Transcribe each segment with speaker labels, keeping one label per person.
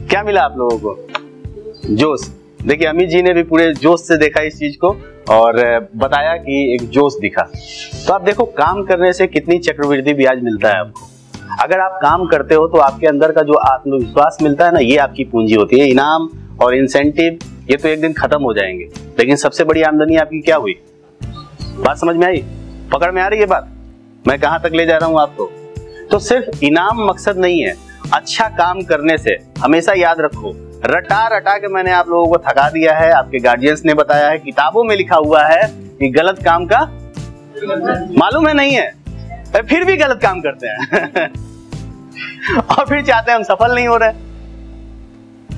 Speaker 1: क्या मिला आप लोगों को? जोश। देखिए अमित जी ने भी पूरे जोश से देखा इस चीज को और बताया कि एक जोश दिखा। तो आप देखो काम करने से कितनी चक्रवृद्धि ब्याज मिलता है आपको। अगर आप काम करते हो तो आपके अंदर का जो आत्मविश्वास मिलता है ना, ये आपकी पूंजी होती है। इनाम और इंसेंटिव ये तो एक दिन खत्म हो जाएंगे, लेकिन सबसे बड़ी आमदनी आपकी क्या हुई? बात समझ में आई? पकड़ में आ रही है बात? मैं कहां तक ले जा रहा हूं आपको? तो सिर्फ इनाम मकसद नहीं है, अच्छा काम करने से हमेशा याद रखो, रटा रटा के मैंने आप लोगों को थका दिया है, आपके गार्जियंस ने बताया है, किताबों में लिखा हुआ है कि गलत काम का मालूम है नहीं है, फिर भी गलत काम करते हैं और फिर चाहते हैं हम सफल नहीं हो रहे,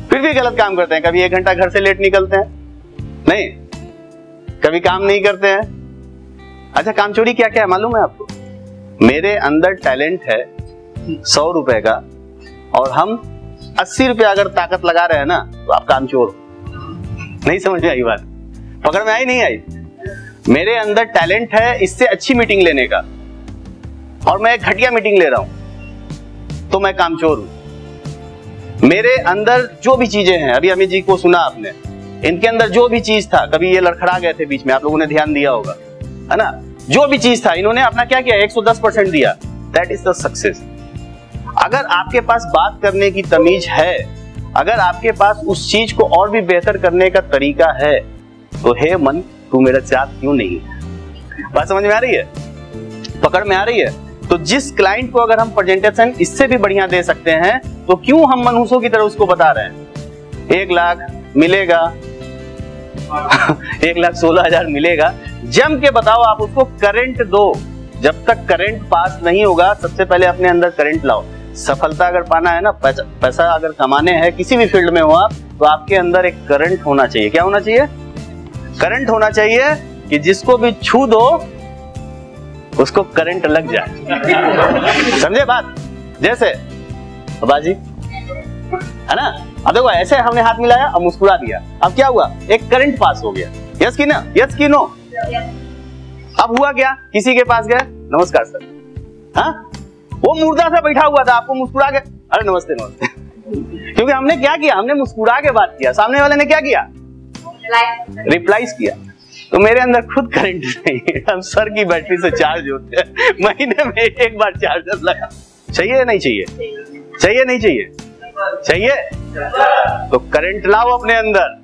Speaker 1: फिर भी गलत काम करते हैं। कभी 1 घंटा घर से लेट निकलते हैं, नहीं, कभी काम नहीं करते हैं। अच्छा, काम चोरी क्या क्या है मालूम है आपको? मेरे अंदर टैलेंट है 100 रुपए का और हम 80 रुपए अगर ताकत लगा रहे हैं ना, तो आप काम चोर हो। नहीं समझ में आई बात? पकड़ में आई नहीं आई? मेरे अंदर टैलेंट है इससे अच्छी मीटिंग लेने का और मैं एक घटिया मीटिंग ले रहा हूं, तो मैं कामचोर हूं। मेरे अंदर जो भी चीजें हैं, अभी अमित जी को सुना आपने, इनके अंदर जो भी चीज था, कभी ये लड़खड़ा गए थे बीच में, आप लोगों ने ध्यान दिया होगा, है ना? जो भी चीज था इन्होंने अपना क्या किया, 110% दिया। That is the success. अगर आपके पास बात करने की तमीज है, अगर आपके पास उस चीज को और भी बेहतर करने का तरीका है, तो हे मन तू मेरा साथ क्यों नहीं? बात समझ में आ रही है? पकड़ में आ रही है? तो जिस क्लाइंट को अगर हम प्रेजेंटेशन इससे भी बढ़िया दे सकते हैं, तो क्यों हम मनहूसों की तरह उसको बता रहे हैं 1 लाख मिलेगा 1,16,000 मिलेगा। जम के बताओ, आप उसको करंट दो। जब तक करंट पास नहीं होगा, सबसे पहले अपने अंदर करंट लाओ। सफलता अगर पाना है ना, पैसा अगर कमाने हैं, किसी भी फील्ड में हो आप, तो आपके अंदर एक करंट होना चाहिए। क्या होना चाहिए? करंट होना चाहिए कि जिसको भी छू दो उसको करंट लग जाए। समझे बात? जैसे बाजी है ना, अब देखो ऐसे हमने हाथ मिलाया और मुस्कुरा दिया, अब क्या हुआ? एक करंट पास हो गया। यस की ना? यस की नो? अब हुआ क्या? किसी के पास गए, नमस्कार सर, हाँ, वो मुर्दा सा बैठा हुआ था, आपको मुस्कुरा के अरे नमस्ते नमस्ते क्योंकि हमने क्या किया? हमने मुस्कुरा के बात किया। सामने वाले ने क्या किया? रिप्लाइज किया। तो मेरे अंदर खुद करंट नहीं है, हम सर की बैटरी से चार्ज होते हैं, महीने में 1 बार चार्जर लगा। चाहिए नहीं चाहिए? चाहिए नहीं चाहिए? चाहिए। तो करंट लाओ अपने अंदर।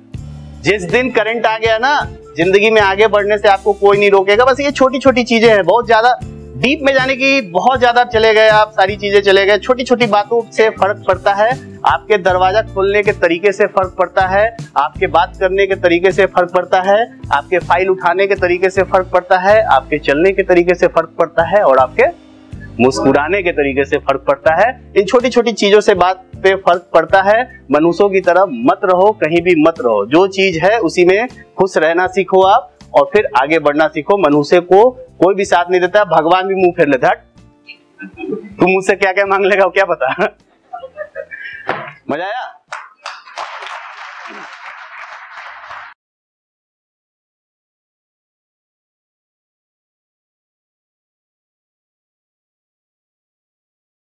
Speaker 1: जिस दिन करंट आ गया ना, जिंदगी में आगे बढ़ने से आपको कोई नहीं रोकेगा। बस ये छोटी छोटी चीजें हैं, बहुत ज्यादा डीप में जाने की, बहुत ज्यादा चले गए आप, सारी चीजें चले गए। छोटी छोटी बातों से फर्क पड़ता है, आपके दरवाजा खोलने के तरीके से फर्क पड़ता है, आपके बात करने के तरीके से फर्क पड़ता है, आपके फाइल उठाने के तरीके से फर्क पड़ता है, आपके चलने के तरीके से फर्क पड़ता है और आपके मुस्कुराने के तरीके से फर्क पड़ता है। इन छोटी छोटी चीजों से बात पे फर्क पड़ता है। मनुष्यों की तरह मत रहो, कहीं भी मत रहो। जो चीज है उसी में खुश रहना सीखो आप और फिर आगे बढ़ना सीखो। मनुष्य को कोई भी साथ नहीं देता, भगवान भी मुंह फेर लेता है। तुम मुझसे क्या क्या मांग लेगा क्या पता। मजा आया?